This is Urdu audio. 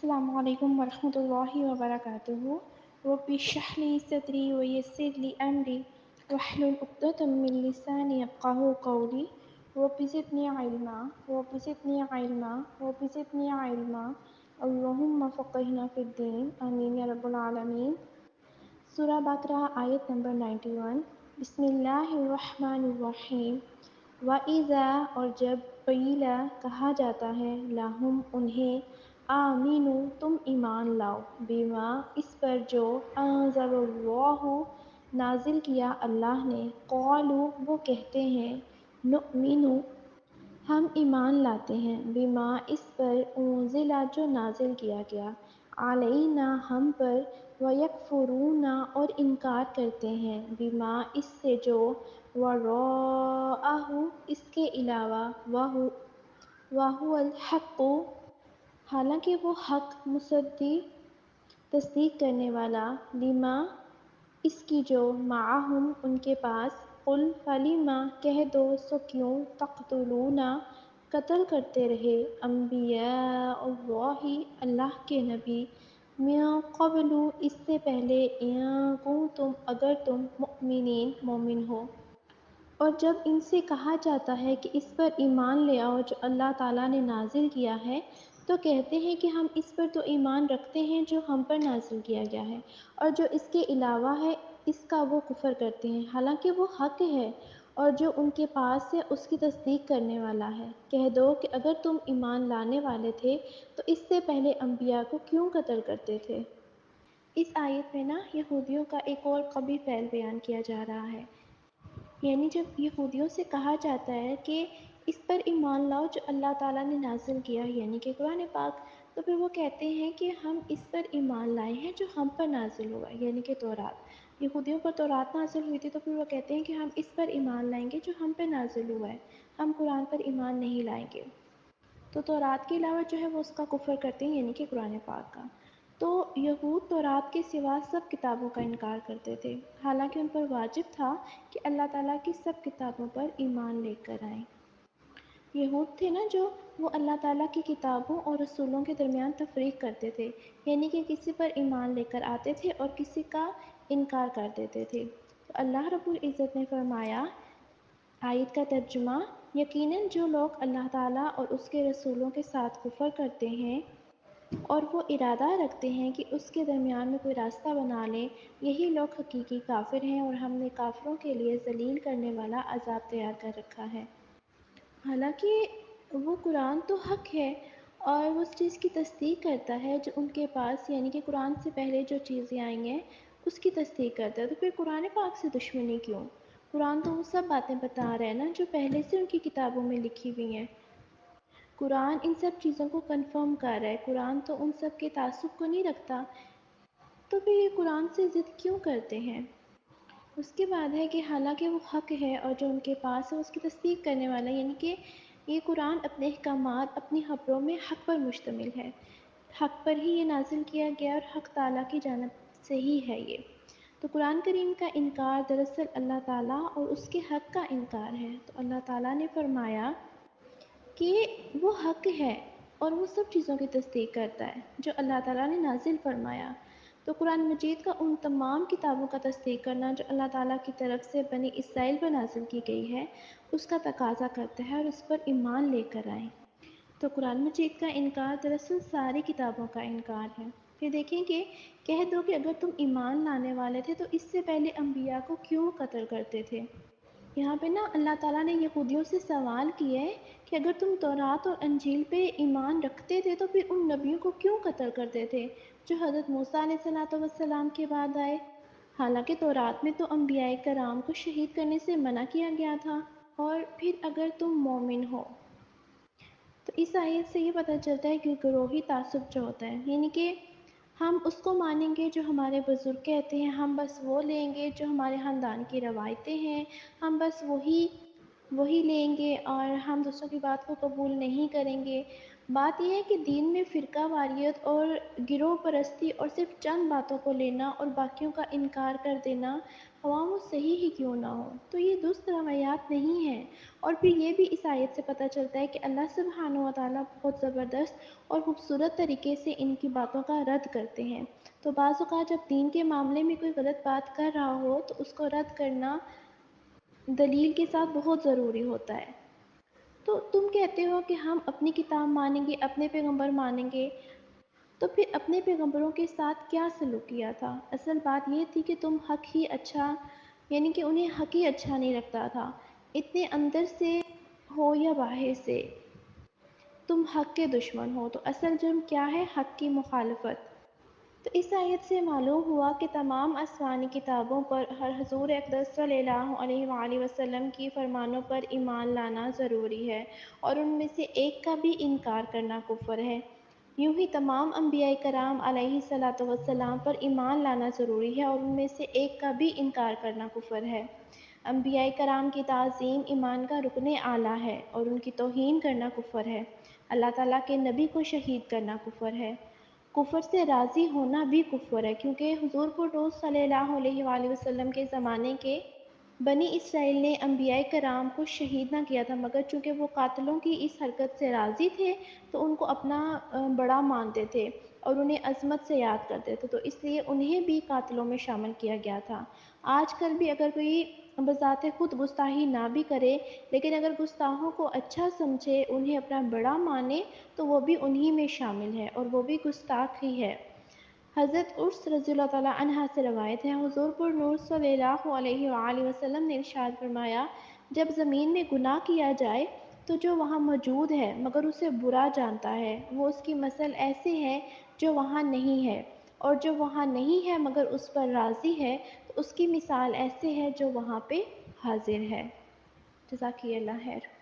السلام علیکم ورحمۃ اللہ وبرکاتہ۔ رب اشرح لی صدری ویسر لی امری واحلل عقدۃ من لسانی یفقہوا قولی۔ رب زدنی علما رب زدنی علما رب زدنی علما اللہم فقہنا فی الدین، آمین یا رب العالمین۔ سورہ بقرہ آیت نمبر 91۔ بسم اللہ الرحمن الرحیم۔ وَإِذَا اور جب قیل کہا جاتا ہے لَهُمْ انہیں آمینو تم ایمان لاؤ بما اس پر جو انزل اللہ نازل کیا اللہ نے، قالوا وہ کہتے ہیں نؤمنو ہم ایمان لاتے ہیں بما اس پر انزل جو نازل کیا گیا علینا ہم پر، ویکفرون اور انکار کرتے ہیں بما اس سے جو وراءہ اس کے علاوہ وہو الحق حالانکہ وہ حق مصدق تصدیق کرنے والا لما اس کی جو معہم ان کے پاس، قل فلما کہہ دو سو کیوں تقتلون قتل کرتے رہے انبیاء اللہ اللہ کے نبی من قبل اس سے پہلے ان کنتم اگر تم مؤمنین مومن ہو۔ اور جب ان سے کہا جاتا ہے کہ اس پر ایمان لے آؤ جو اللہ تعالیٰ نے نازل کیا ہے، تو کہتے ہیں کہ ہم اس پر تو ایمان رکھتے ہیں جو ہم پر نازل کیا گیا ہے، اور جو اس کے علاوہ ہے اس کا وہ کفر کرتے ہیں، حالانکہ وہ حق ہے اور جو ان کے پاس ہے اس کی تصدیق کرنے والا ہے۔ کہہ دو کہ اگر تم ایمان لانے والے تھے تو اس سے پہلے انبیاء کو کیوں قتل کرتے تھے؟ اس آیت میں یہودیوں کا ایک اور قبیح فعل بیان کیا جا رہا ہے، یعنی جب یہودیوں سے کہا جاتا ہے کہ اس پر ایمان لاؤ جو اللہ تعالیٰ نے نازل کیا یعنی کہ قرآن پاک، تو پھر وہ کہتے ہیں کہ ہم اس پر ایمان لائے ہیں جو ہم پر نازل ہوا یعنی کہ تورات۔ یہودیوں پر تورات نازل ہوئی تھی تو پھر وہ کہتے ہیں کہ ہم اس پر ایمان لائیں گے جو ہم پر نازل ہوا ہے، ہم قرآن پر ایمان نہیں لائیں گے۔ تو تورات کے علاوہ جو ہے وہ اس کا کفر کرتے ہیں یعنی کہ قرآن پاک کا۔ تو یہود تورات کے سوا سب کتابوں کا انکار کرتے تھے، حالانکہ ان پر واجب تھا کہ اللہ تعالیٰ کی سب کتابوں پر ایمان لے کر آئیں۔ یہود تھے جو وہ اللہ تعالیٰ کی کتابوں اور رسولوں کے درمیان تفریق کرتے تھے، یعنی کہ کسی پر ایمان لے کر آتے تھے اور کسی کا انکار کر دیتے تھے۔ تو اللہ رب العزت نے فرمایا، آیت کا ترجمہ، یقیناً جو لوگ اللہ تعالیٰ اور اس کے رسولوں کے ساتھ کفر کرتے ہیں اور وہ ارادہ رکھتے ہیں کہ اس کے درمیان میں کوئی راستہ بنا لیں، یہی لوگ حقیقی کافر ہیں اور ہم نے کافروں کے لیے ذلیل کرنے والا عذاب تیار کر رکھا ہے۔ حالانکہ وہ قرآن تو حق ہے اور وہ اس چیز کی تصدیق کرتا ہے جو ان کے پاس یعنی کہ قرآن سے پہلے جو چیزیں آئی ہیں اس کی تصدیق کرتا ہے، تو پھر قرآن پاک سے دشمنی کیوں؟ قرآن تو وہ سب باتیں بتا رہا ہے جو پہلے سے ان کی کتابوں میں لکھی ہوئی ہیں۔ قرآن ان سب چیزوں کو کنفرم کر رہا ہے، قرآن تو ان سب کے تعصب کو نہیں رکھتا، تو پھر یہ قرآن سے ضد کیوں کرتے ہیں؟ اس کے بعد ہے کہ حالانکہ وہ حق ہے اور جو ان کے پاس ہے اس کی تصدیق کرنے والا، یعنی کہ یہ قرآن اپنے احکامات اپنی خبروں میں حق پر مشتمل ہے، حق پر ہی یہ نازل کیا گیا اور حق تعالیٰ کی جانب سے ہی ہے یہ۔ تو قرآن کریم کا انکار دراصل اللہ تعالیٰ اور اس کے حق کا انکار ہے۔ تو اللہ تعالیٰ نے فرمایا کہ وہ حق ہے اور وہ سب چیزوں کی تصدیق کرتا ہے جو اللہ تعالیٰ نے نازل فرمایا۔ تو قرآن مجید کا ان تمام کتابوں کا تصدیق کرنا جو اللہ تعالیٰ کی طرف سے بنی اسرائیل پر نازل کی گئی ہے، اس کا تقاضا کرتا ہے اور اس پر ایمان لے کر آئیں۔ تو قرآن مجید کا انکار دراصل ساری کتابوں کا انکار ہے۔ پھر دیکھیں کہ کہہ دو کہ اگر تم ایمان لانے والے تھے تو اس سے پہلے انبیاء کو کیوں قتل کرتے تھے؟ یہاں پہ اللہ تعالیٰ نے یہودیوں سے سوال کیا ہے کہ اگر تم تورات اور انجیل پہ ایمان رکھتے تھے تو پھر ان نبیوں کو کیوں قتل کرتے تھے جو حضرت موسیٰ علیہ السلام کے بعد آئے؟ حالانکہ تورات میں تو انبیاء کرام کو شہید کرنے سے منع کیا گیا تھا۔ اور پھر اگر تم مومن ہو، تو اس آیت سے یہ پتہ چلتا ہے کہ گروہی تعصب جو ہوتا ہے، یعنی کہ ہم اس کو مانیں گے جو ہمارے بزرگ کہتے ہیں، ہم بس وہ لیں گے جو ہمارے خاندان کی روایتیں ہیں، ہم بس وہی لیں گے اور ہم دوسروں کی بات کو قبول نہیں کریں گے۔ بات یہ ہے کہ دین میں فرقہ واریت اور گروہ پرستی اور صرف چند باتوں کو لینا اور باقیوں کا انکار کر دینا خواہ وہ صحیح ہی کیوں نہ ہو تو یہ درست روایات نہیں ہیں۔ اور پھر یہ بھی اس آیت سے پتہ چلتا ہے کہ اللہ سبحانہ و تعالیٰ بہت زبردست اور خوبصورت طریقے سے ان کی باتوں کا رد کرتے ہیں۔ تو بعض اوقات جب دین کے معاملے میں کوئی غلط بات کر رہا ہو تو اس کو رد کرنا دلیل کے ساتھ بہت ضروری ہوتا ہے۔ تو تم کہتے ہو کہ ہم اپنی کتاب مانیں گے، اپنے پیغمبر مانیں گے، تو پھر اپنے پیغمبروں کے ساتھ کیا سلوک کیا تھا؟ اصل بات یہ تھی کہ تم حق ہی اچھا، یعنی کہ انہیں حق ہی اچھا نہیں لگتا تھا، اتنے اندر سے ہو یا باہر سے تم حق کے دشمن ہو۔ تو اصل جرم کیا ہے؟ حق کی مخالفت۔ تو اس آیت سے معلوم ہوا کہ تمام آسمانی کتابوں پر حضور اقدس صلی اللہ علیہ وآلہ وسلم کی فرمانوں پر ایمان لانا ضروری ہے، اور ان میں سے ایک کا بھی انکار کرنا کفر ہے۔ یوں ہی تمام انبیاء کرام علیہ الصلوۃ والسلام پر ایمان لانا ضروری ہے، اور ان میں سے ایک کا بھی انکار کرنا کفر ہے۔ انبیاء کرام کی تعظیم ایمان کا رکن اعلیٰ ہے، اور ان کی توہین کرنا کفر ہے۔ اللہ تعالیٰ کے نبی کو شہید کرنا کفر ہے۔ کفر سے راضی ہونا بھی کفر ہے، کیونکہ حضور پرروز صلی اللہ علیہ وآلہ وسلم کے زمانے کے بنی اسرائیل نے انبیاء کرام کو شہید نہ کیا تھا، مگر چونکہ وہ قاتلوں کی اس حرکت سے راضی تھے تو ان کو اپنا بڑا مانتے تھے اور انہیں عظمت سے یاد کرتے تھے، تو اس لیے انہیں بھی قاتلوں میں شامل کیا گیا تھا۔ آج کل بھی اگر کوئی بذات خود گستاخی نہ بھی کرے، لیکن اگر گستاخوں کو اچھا سمجھے، انہیں اپنا بڑا مانے، تو وہ بھی انہی میں شامل ہے اور وہ بھی گستاخ ہی ہے۔ حضرت عرس رضی اللہ تعالیٰ عنہ سے روایت ہے، حضور پر نور صلی اللہ علیہ وآلہ وسلم نے ارشاد فرمایا، جب زمین میں گناہ کیا جائے تو جو وہاں موجود ہے مگر اسے برا جانتا ہے، وہ اس کی مثل ایسے ہے جو وہاں نہیں ہے، اور جو وہاں نہیں ہے مگر اس پر راضی ہے تو اس کی مثال ایسے ہے جو وہاں پہ حاضر ہے۔ جزاک اللہ خیر۔